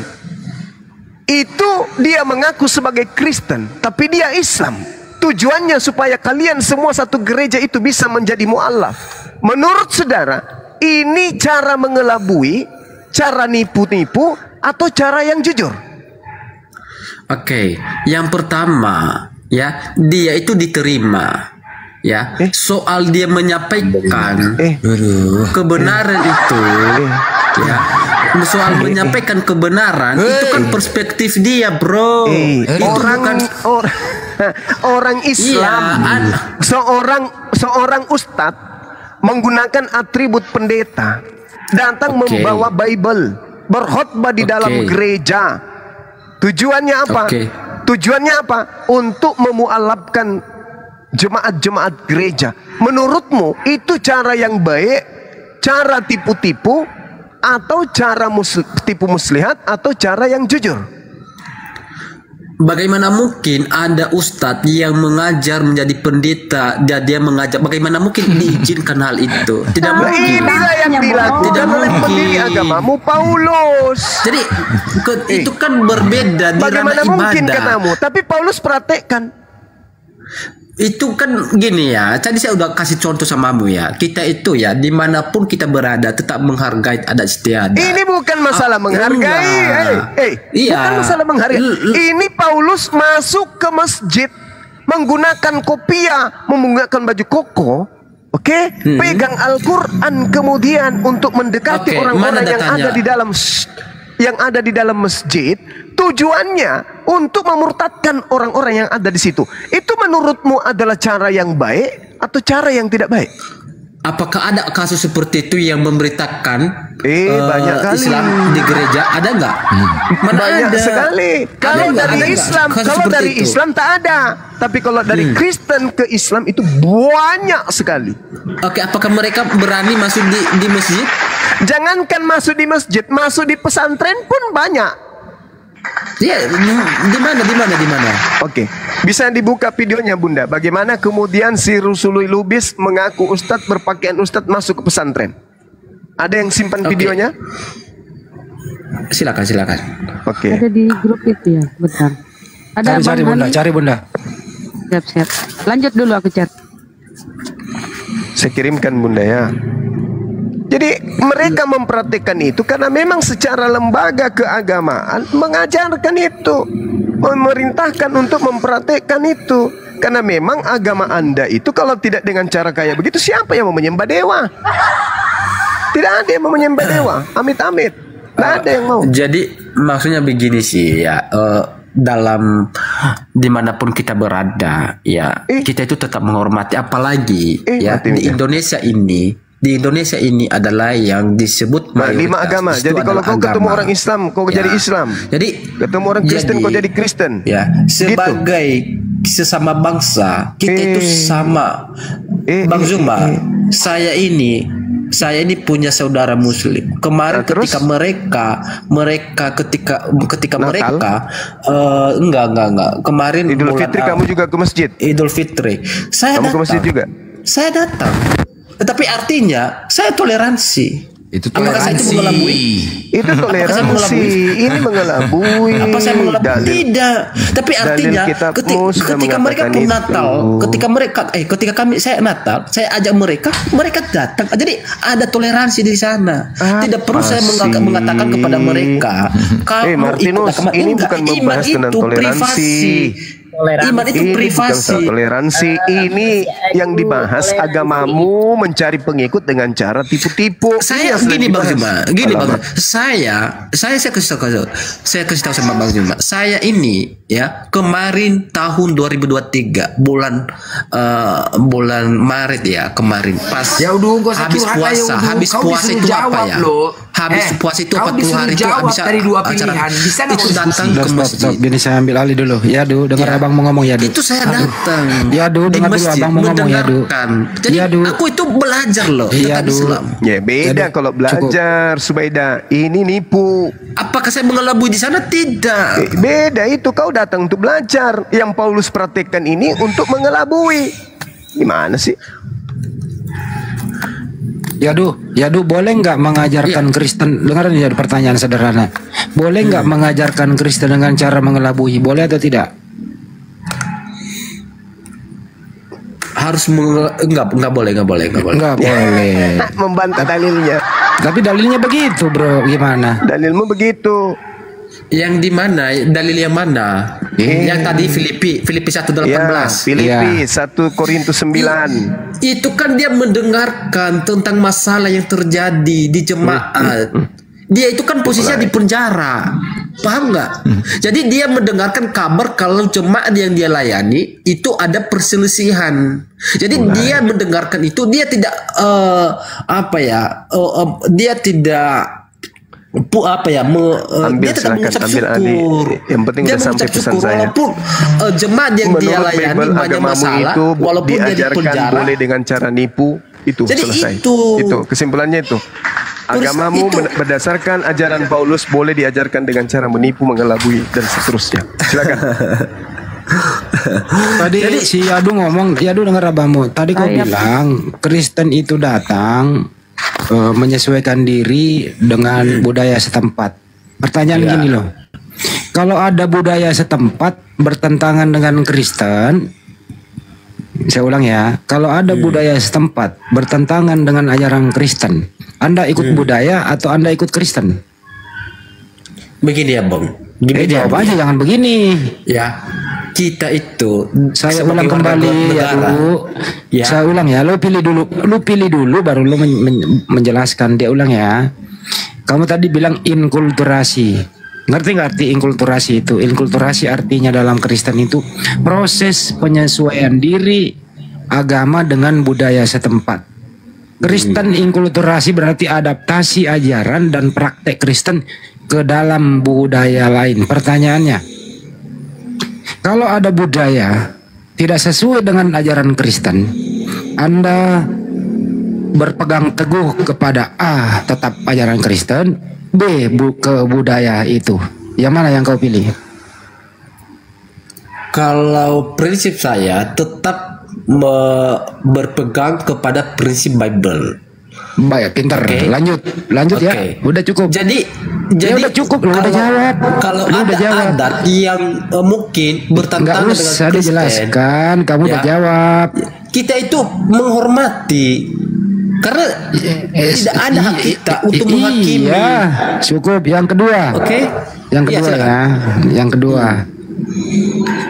itu dia mengaku sebagai Kristen, tapi dia Islam. Tujuannya supaya kalian semua satu gereja itu bisa menjadi mu'alaf. Menurut saudara, ini cara mengelabui, cara nipu-nipu, atau cara yang jujur? Oke, yang pertama ya, dia itu diterima ya. Soal dia menyampaikan kebenaran itu ya. Soal menyampaikan kebenaran itu kan perspektif dia, bro. Itu orang Islam, seorang ustadz menggunakan atribut pendeta, datang membawa Bible, berkhotbah di dalam gereja. Tujuannya apa? Tujuannya apa? Untuk memualafkan jemaat-jemaat gereja. Menurutmu itu cara yang baik, cara tipu-tipu, atau cara tipu muslihat, atau cara yang jujur? Bagaimana mungkin ada ustadz yang mengajar menjadi pendeta dan dia mengajar? Bagaimana mungkin diizinkan hal itu? Tidak mungkin. Inilah yang dilakukan oleh pendiri agamamu Paulus. Jadi itu kan berbeda di bagaimana ranah mungkin ibadah. katamu? Tapi Paulus praktekkan. Itu kan gini ya, tadi saya udah kasih contoh samamu ya. Kita itu ya, dimanapun kita berada tetap menghargai adat istiadat. Ini bukan masalah menghargai. Iya. Bukan masalah menghargai. Ini Paulus masuk ke masjid menggunakan kopiah, menggunakan baju koko. Oke, pegang Al-Quran kemudian untuk mendekati orang-orang yang ada di dalam masjid. Tujuannya untuk memurtadkan orang-orang yang ada di situ. Itu menurutmu adalah cara yang baik atau cara yang tidak baik? Apakah ada kasus seperti itu yang memberitakan banyak kali Islam di gereja? Ada nggak? Banyak sekali. Kalau dari Islam tak ada. Tapi kalau dari Kristen ke Islam itu banyak sekali. Oke, apakah mereka berani masuk di masjid? Jangankan masuk di masjid, masuk di pesantren pun banyak. Iya, di mana? Oke, bisa dibuka videonya Bunda. Bagaimana kemudian si Rusului Lubis mengaku ustadz berpakaian ustadz masuk ke pesantren? Ada yang simpan videonya? Silakan. Oke. Ada di grup itu ya, bentar. Ada Cari Bunda. Siap. Lanjut dulu aku chat. Saya kirimkan Bunda ya. Jadi mereka mempraktikkan itu karena memang secara lembaga keagamaan mengajarkan itu, memerintahkan untuk mempraktikkan itu. Karena memang agama Anda itu kalau tidak dengan cara kayak begitu, siapa yang mau menyembah dewa? Tidak ada yang mau menyembah dewa. Amit-amit. Tidak ada yang mau. Jadi maksudnya begini sih ya, dalam dimanapun kita berada ya, kita itu tetap menghormati, apalagi ya di Indonesia ini adalah yang disebut lima agama. Jadi kalau kau ketemu orang Islam, kau jadi Islam. Jadi ketemu orang Kristen, kau jadi Kristen. Ya, sebagai sesama bangsa kita itu sama. Bang Zuma, saya ini punya saudara Muslim. Kemarin ketika mereka enggak. Kemarin Idul Fitri kamu juga ke masjid. Idul Fitri. Kamu ke masjid juga. Saya datang. Tetapi artinya saya toleransi. Itu Apakah saya itu mengelabui? Itu toleransi. Ini mengelabui. Apa saya mengelabui? Tidak. Tapi artinya ketika mereka pun Natal, ketika saya Natal, saya ajak mereka datang. Jadi ada toleransi di sana. Tidak perlu saya mengatakan kepada mereka, kamu Martinus, ini bukan membahas tentang toleransi. Iman itu privasi. Toleransi ini yang dibahas agamamu mencari pengikut dengan cara tipu-tipu. Saya gini Bang Zuma, saya kasih tahu sama Bang Zuma. Saya ini ya kemarin tahun 2023 bulan Maret ya kemarin pas habis puasa itu apa ya? Habis puasa itu 40 hari itu bisa dari dua pilihan. Bisa itu datang ke masjid. Gini saya ambil alih dulu. Ya dengar abang mau ngomong ya Itu saya datang. Ya dengar dulu abang mau ngomong ya Jadi aku itu belajar loh tentang Islam. Ya beda kalau belajar Subaida. Ini nipu. Apakah saya mengelabui di sana? Tidak. Beda itu, kau datang untuk belajar. Yang Paulus praktekkan ini untuk mengelabui. Gimana sih? Yadu boleh nggak mengajarkan Kristen? Dengarin ya pertanyaan sederhana. Boleh nggak mengajarkan Kristen dengan cara mengelabui? Boleh atau tidak? Harus nggak boleh. Membantah dalilnya. Tapi dalilnya begitu bro, gimana? Dalilmu begitu. Yang di mana? Dalil yang mana? Yang tadi Filipi 1:18. Filipi 1 Korintus 9. Itu kan dia mendengarkan tentang masalah yang terjadi di jemaat. Dia itu kan posisinya di penjara. Paham nggak? Jadi dia mendengarkan kabar kalau jemaat yang dia layani itu ada perselisihan. Jadi dia mendengarkan itu, dia tidak dia tidak dia tetap mengucap syukur. Yang penting dia sampai pesan saya. Walaupun jemaat yang dia layani banyak masalah, walaupun dia di penjara, boleh dengan cara nipu, itu jadi selesai. Itu kesimpulannya itu. Agamamu berdasarkan ajaran Paulus boleh diajarkan dengan cara menipu, mengelabui dan seterusnya. Silakan. Tadi jadi, si Yadu ngomong, Yadu dengar abamu. Tadi kau bilang Kristen itu datang menyesuaikan diri dengan budaya setempat. Pertanyaan gini loh. Kalau ada budaya setempat bertentangan dengan Kristen, saya ulang ya, kalau ada budaya setempat bertentangan dengan ajaran Kristen, Anda ikut budaya atau Anda ikut Kristen? Begini ya Bang. Jawab aja, jangan begini. Ya, kita itu saya ulang kembali ya dulu. Ya. Saya ulang ya, lu pilih dulu baru lu menjelaskan. Dia ulang ya. Kamu tadi bilang inkulturasi. Ngerti nggak arti inkulturasi itu? Inkulturasi artinya dalam Kristen itu proses penyesuaian diri agama dengan budaya setempat. Kristen inkulturasi berarti adaptasi ajaran dan praktek Kristen ke dalam budaya lain. Pertanyaannya, kalau ada budaya tidak sesuai dengan ajaran Kristen, Anda berpegang teguh kepada A, tetap ajaran Kristen, B, ke budaya itu. Yang mana yang kau pilih? Kalau prinsip saya tetap berpegang kepada prinsip Bible. Baik, pintar. Lanjut ya. Udah cukup. Jadi udah cukup, lu udah jawab. Kalau ada adat yang mungkin bertentangan dengan Kristen, dijelaskan, kamu udah jawab. Kita itu menghormati. Karena tidak ada hak kita untuk menghakimi. Iya, cukup. Yang kedua. Yang kedua ya. Yang kedua.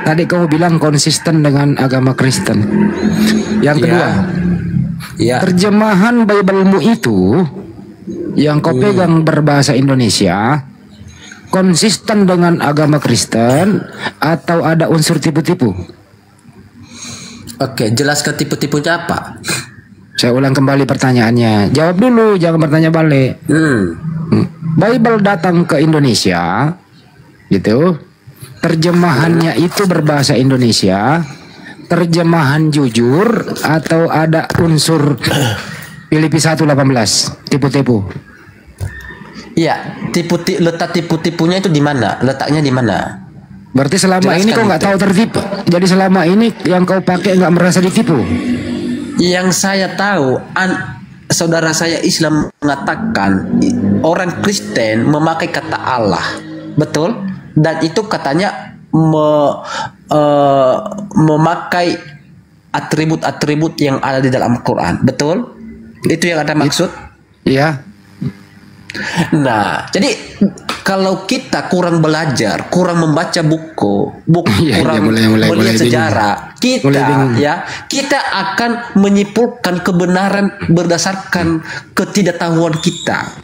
Tadi kamu bilang konsisten dengan agama Kristen. Yang kedua. Terjemahan Bible-mu itu yang kau pegang berbahasa Indonesia konsisten dengan agama Kristen atau ada unsur tipu-tipu? Jelaskan tipu-tipunya apa? Saya ulang kembali pertanyaannya. Jawab dulu, jangan bertanya balik. Bible datang ke Indonesia, gitu. Terjemahannya itu berbahasa Indonesia. Terjemahan jujur atau ada unsur Filipi 1:18 tipu-tipu? Iya, letak tipu-tipunya itu di mana? Letaknya di mana? Berarti selama ini kau nggak tahu tertipu. Jadi selama ini yang kau pakai nggak merasa ditipu. Yang saya tahu, saudara saya Islam mengatakan orang Kristen memakai kata Allah, betul? Dan itu katanya memakai atribut-atribut yang ada di dalam Al-Quran, betul? Itu yang ada maksud? Iya. Nah, jadi kalau kita kurang belajar, kurang membaca buku, kurang melihat sejarah, kita akan menyimpulkan kebenaran berdasarkan ketidaktahuan kita.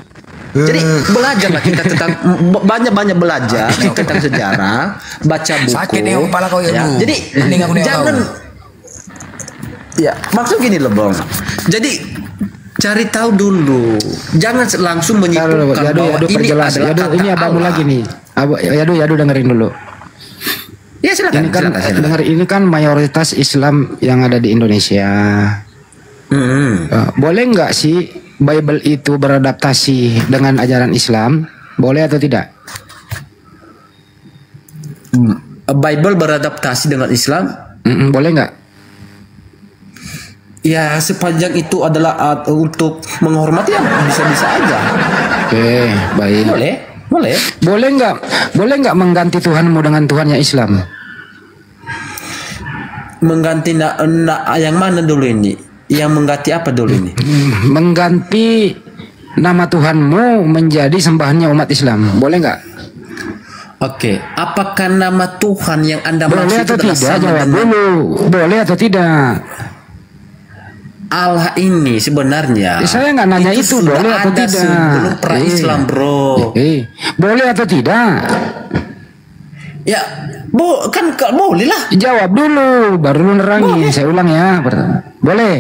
Jadi belajarlah kita tentang banyak belajar tentang sejarah, baca buku. Sakit nih kepala kau ya. Jadi jangan maksud gini loh Bang. Jadi cari tahu dulu, jangan langsung menyimpulkan bahwa ini adalah kata ini abangmu lagi nih. Yadu dengerin dulu. Ya silakan. Dengar, ini kan mayoritas Islam yang ada di Indonesia. Boleh nggak sih Bible itu beradaptasi dengan ajaran Islam? Boleh atau tidak? Bible beradaptasi dengan Islam? Boleh nggak? Ya sepanjang itu adalah untuk menghormati, ya bisa-bisa aja. Baik. Boleh nggak mengganti Tuhanmu dengan Tuhannya Islam? Mengganti yang mana dulu ini? Yang mengganti apa dulu ini? Mengganti nama Tuhanmu menjadi sembahannya umat Islam. Boleh nggak? Apakah nama Tuhan yang Anda maksud atau tidak? Jawab dulu. Boleh atau tidak? Allah ini sebenarnya. Saya nggak nanya itu boleh atau tidak. Sebelum pra-Islam, bro. Boleh atau tidak? Ya, kan boleh lah. Jawab dulu, baru lu nerangin. Saya ulang ya. Boleh.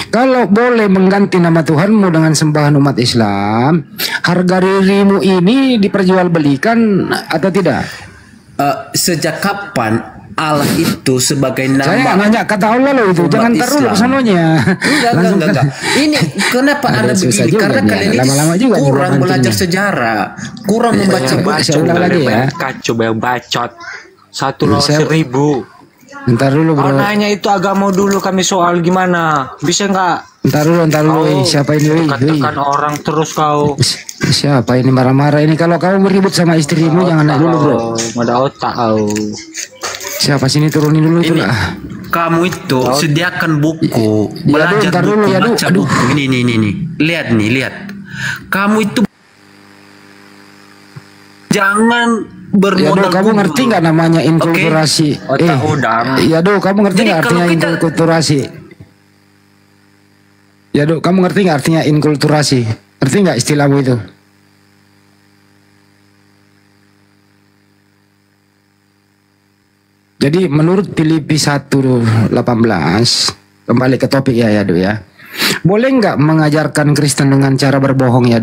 Kalau boleh mengganti nama Tuhanmu dengan sembahan umat Islam, harga dirimu ini diperjualbelikan atau tidak? Sejak kapan Allah itu sebagai nama. Saya nggak nanya kata Allah loh itu, jangan taruh dulu kesananya. Enggak. Ini kenapa Anda begini? Karena kalian ini lama-lama juga kurang belajar sejarah, kurang membaca lagi ya. Coba yang bacot 100.000. Ntar dulu bro. Nanya itu agama dulu kami soal gimana? Bisa nggak? Ntar dulu. Siapa ini? Tekan orang terus kau. Siapa ini marah-marah ini? Kalau kamu beribut sama istrimu jangan naik dulu bro. Ada otak kau. Siapa sini turunin dulu itu lah. Kamu itu sediakan buku, belajar buku, baca buku. Ini. Lihat. Kamu itu jangan bermodal. Kamu ngerti nggak namanya inkulturasi? Iya kamu ngerti nggak artinya inkulturasi? Ya kamu ngerti nggak artinya inkulturasi? Ngerti nggak istilahmu itu? Jadi menurut Filipi 1:18, kembali ke topik ya boleh nggak mengajarkan Kristen dengan cara berbohong ya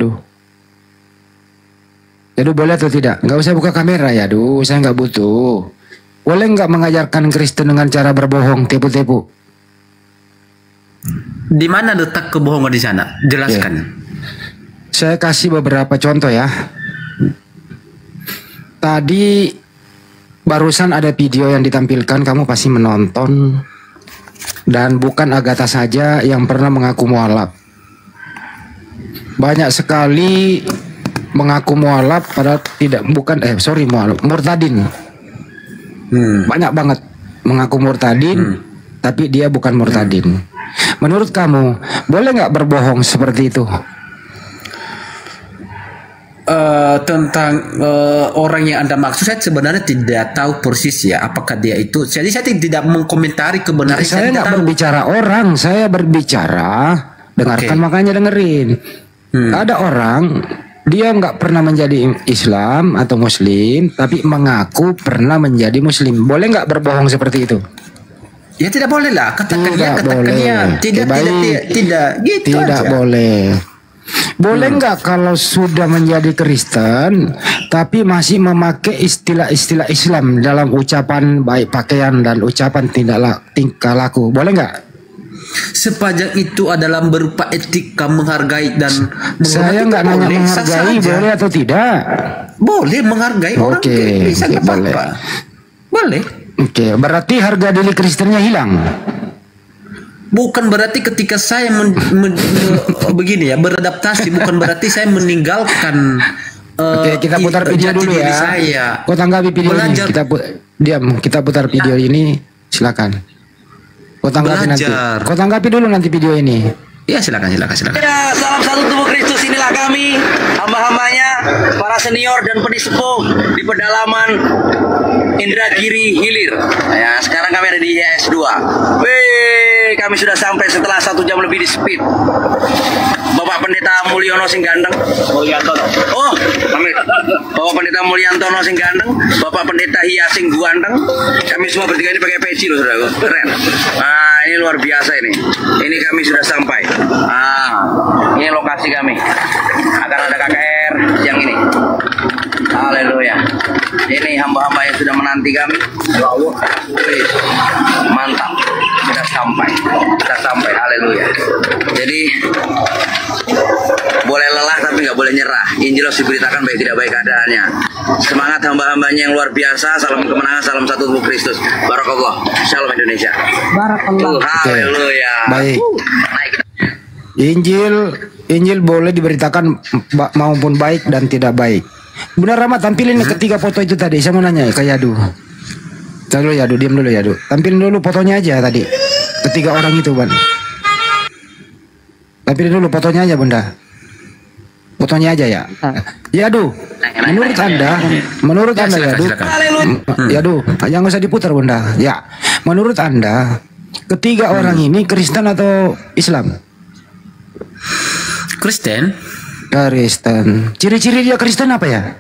boleh atau tidak? Nggak usah buka kamera ya saya nggak butuh. Boleh nggak mengajarkan Kristen dengan cara berbohong, tipu-tipu? Di mana letak kebohongan di sana? Jelaskan. Saya kasih beberapa contoh ya. Tadi barusan ada video yang ditampilkan, kamu pasti menonton. Dan bukan Agatha saja yang pernah mengaku mualaf. Banyak sekali mengaku mualaf padahal murtadin. Banyak banget mengaku murtadin tapi dia bukan murtadin. Menurut kamu boleh nggak berbohong seperti itu? Tentang orang yang Anda maksud, saya sebenarnya tidak tahu persis ya apakah dia itu. Jadi saya tidak mengkomentari kebenaran. Saya nggak berbicara orang, saya berbicara dengarkan. Makanya dengerin. Ada orang dia nggak pernah menjadi Islam atau Muslim tapi mengaku pernah menjadi Muslim. Boleh nggak berbohong seperti itu? Ya tidak boleh lah. Katakan dia tidak gitu tidak aja. Boleh. Boleh nggak kalau sudah menjadi Kristen tapi masih memakai istilah-istilah Islam dalam ucapan baik pakaian dan ucapan tingkah laku? Boleh nggak? Sepanjang itu adalah berupa etika, menghargai dan saya nggak nanya menghargai boleh atau tidak. Boleh menghargai orang bisa nggak apa-apa. Boleh. Berarti harga diri Kristennya hilang. Bukan berarti ketika saya begini ya beradaptasi, bukan berarti saya meninggalkan. Kita putar video dulu ya. Kau tanggapi video ini. Kita putar video ini. Silakan. Kau tanggapi dulu nanti video ini. Ya silakan. Ya, salam satu tubuh Kristus, inilah kami hamba-hambanya, para senior dan penisipu di pedalaman Indragiri Hilir. Ya, sekarang kami ada di IS2. Kami sudah sampai setelah 1 jam lebih di speed. Bapak Pendeta Mulyono sing ganteng. Mulyantono. Oh, Bapak Pendeta Mulyantono sing ganteng, Bapak Pendeta Hias sing ganteng. Kami semua bertiga ini pakai peci loh, saudara. Keren. Nah, ini luar biasa ini. Ini kami sudah sampai. Ini lokasi kami. Akan ada KKR yang ini. Haleluya. Ini hamba-hamba yang sudah menanti kami. Mantap. Kita sampai. Haleluya. Jadi boleh lelah tapi nggak boleh nyerah. Injil harus diberitakan baik tidak baik keadaannya. Semangat hamba-hambanya yang luar biasa. Salam kemenangan, salam satu tubuh Kristus. Barakallah. Shalom Indonesia. Barakallah. Haleluya. Baik. Injil boleh diberitakan maupun baik dan tidak baik. Benar Rahmat, tampilin ketiga foto itu tadi. Saya mau nanya ke Yadu. Yadu, diam dulu Yadu. Tampilin dulu fotonya aja tadi. Ketiga orang itu, Bang. Tampilin dulu fotonya aja, Bunda. Fotonya aja ya. Yadu, menurut Anda Yadu. Yadu, jangan usah diputar, Bunda. Ya. Menurut Anda, ketiga orang ini Kristen atau Islam? Kristen. Ciri-ciri dia Kristen apa ya?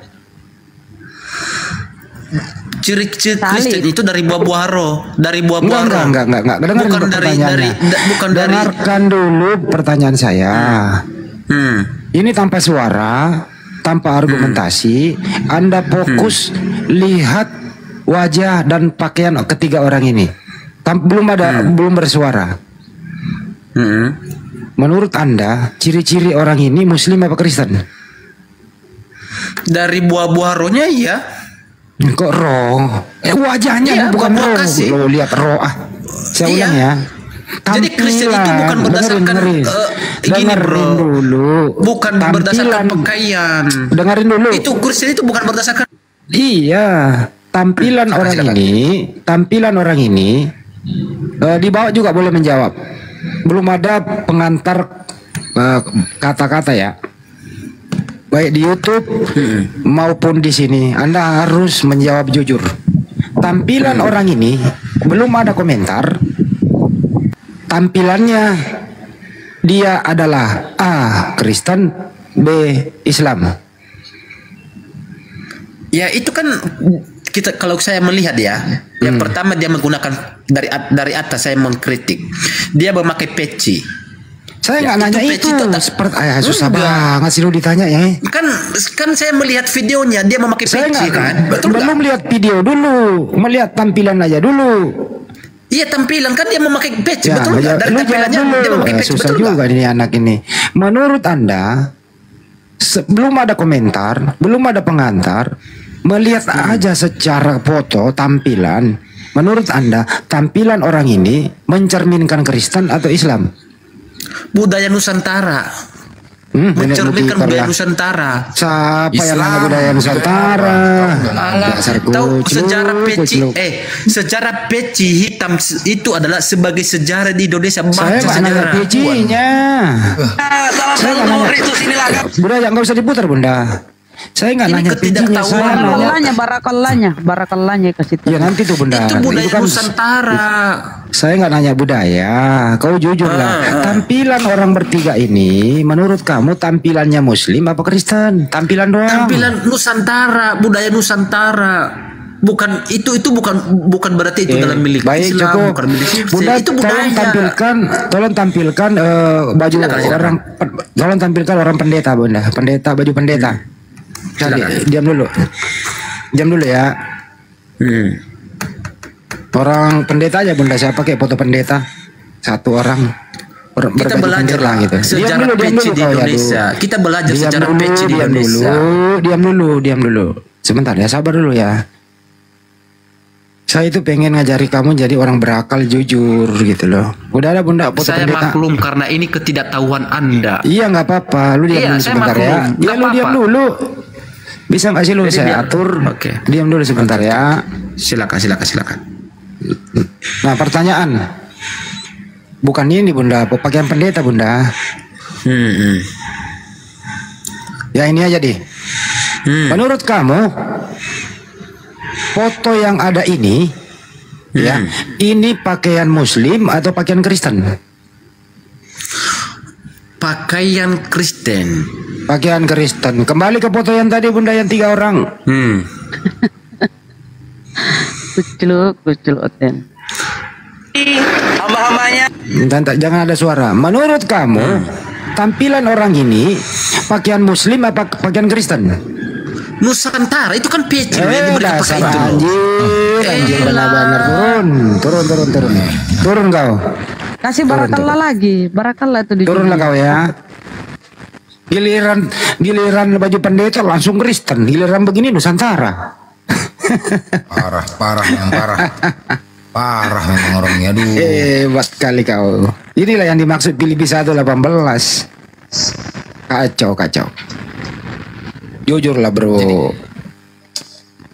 Ciri-ciri Kristen itu dari buah-buah roh, dari buah-buah roh. Enggak. Dengarkan dulu pertanyaan saya. Ini tanpa suara, tanpa argumentasi, Anda fokus lihat wajah dan pakaian ketiga orang ini. Belum bersuara. Menurut Anda, ciri-ciri orang ini Muslim apa Kristen? Dari buah-buah rohnya iya. Kok roh? Wajahnya iya, bukan roh. Lo lihat roh Saya ulang ya. Jadi Kristen itu bukan berdasarkan gini bro, dulu. Bukan berdasarkan pakaian. Dengerin dulu. Itu Kristen itu bukan berdasarkan. Iya, tampilan orang ini di bawah juga boleh menjawab. Belum ada pengantar kata-kata ya. Baik di YouTube maupun di sini, Anda harus menjawab jujur. Tampilan orang ini belum ada komentar. Tampilannya dia adalah A. Kristen, B. Islam. Ya itu kan kita, kalau saya melihat ya, yang pertama dia menggunakan dari atas saya mengkritik. Dia memakai peci. Saya nggak nanya itu. Susah banget sih lu ditanya ya. Kan saya melihat videonya dia memakai peci kan. Belum lihat video dulu, melihat tampilan aja dulu. Iya tampilan kan dia memakai peci, betul nggak? Dari tampilannya dia memakai peci, susah betul juga ini anak ini. Menurut Anda, belum ada komentar, belum ada pengantar, melihat aja secara foto tampilan. Menurut Anda, tampilan orang ini mencerminkan Kristen atau Islam? Budaya Nusantara. Mencerminkan budaya Nusantara. Siapa yang nanya budaya Nusantara? Tahu sejarah peci? Sejarah peci hitam itu adalah sebagai sejarah di Indonesia. Saya nggak nanya pecinya. Saya nggak nanya. Bunda nggak usah diputar Bunda. Saya nggak nanya pecinya. Barakallahnya kasih tahu. Ya nanti tuh Bunda. Itu budaya Nusantara. Saya nggak nanya budaya, kau jujur lah. Tampilan orang bertiga ini, menurut kamu tampilannya Muslim apa Kristen? Tampilan doang. Tampilan Nusantara, budaya Nusantara. Bukan itu bukan berarti itu dalam milik baik, Islam, cukup. bukan milik Islam. Bunda, Itu budaya. Tolong tampilkan baju orang. Tolong tampilkan orang pendeta Bunda. Baju pendeta. Diam dulu ya. Orang pendeta aja Bunda, saya pakai foto pendeta satu orang. Kita belajar lah gitu. Sejarah peci di Indonesia. Kita belajar sejarah peci di Indonesia. Diam dulu. Sebentar ya, sabar dulu ya. Saya itu pengen ngajari kamu jadi orang berakal jujur gitu loh. Udah ada Bunda foto pendeta. Saya maklum karena ini ketidaktahuan Anda. Iya nggak apa-apa. Lu diam dulu sebentar ya. Iya lu diam dulu. Bisa nggak sih lu saya atur? Oke. Diam dulu sebentar ya. Silakan. Nah pertanyaan, bukan ini Bunda, pakaian pendeta Bunda. Ya ini aja deh. Menurut kamu foto yang ada ini, ya, ini pakaian Muslim atau pakaian Kristen? Pakaian Kristen. Pakaian Kristen. Kembali ke foto yang tadi Bunda yang 3 orang. Kucluk oten. Hamba-hambanya. Jangan ada suara. Menurut kamu tampilan orang ini pakaian Muslim apa pakaian Kristen? Nusantara itu kan peci. Dasar anjir benar-benar turun kau. Kasih barakallah lagi, barakallah itu. Turunlah kau ya. Giliran baju pendeta langsung Kristen, giliran begini Nusantara. Parah memang orangnya. Aduh. Hebat kali kau. Inilah yang dimaksud Filipi 1:18. Kacau. Jujur lah bro.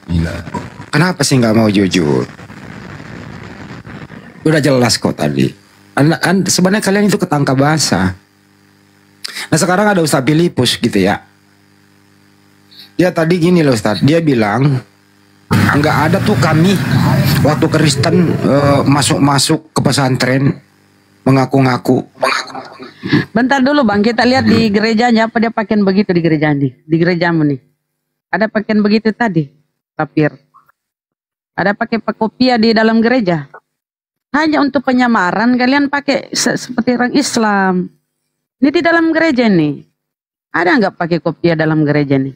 Gila. Kenapa sih nggak mau jujur? Udah jelas kok tadi. Sebenarnya kalian itu ketangkap basah. Nah sekarang ada Ustaz Filipus gitu ya. Ya tadi gini loh Ustaz. Dia bilang nggak ada tuh kami waktu Kristen masuk ke pesantren mengaku-ngaku. Bentar dulu Bang, kita lihat di gerejanya apa dia pakaian begitu di gereja nih, di gerejamu nih. Ada pakaian begitu tadi, tapir. Ada pakai kopiah di dalam gereja. Hanya untuk penyamaran kalian pakai seperti orang Islam. Ini di dalam gereja nih. Ada nggak pakai kopiah dalam gereja nih?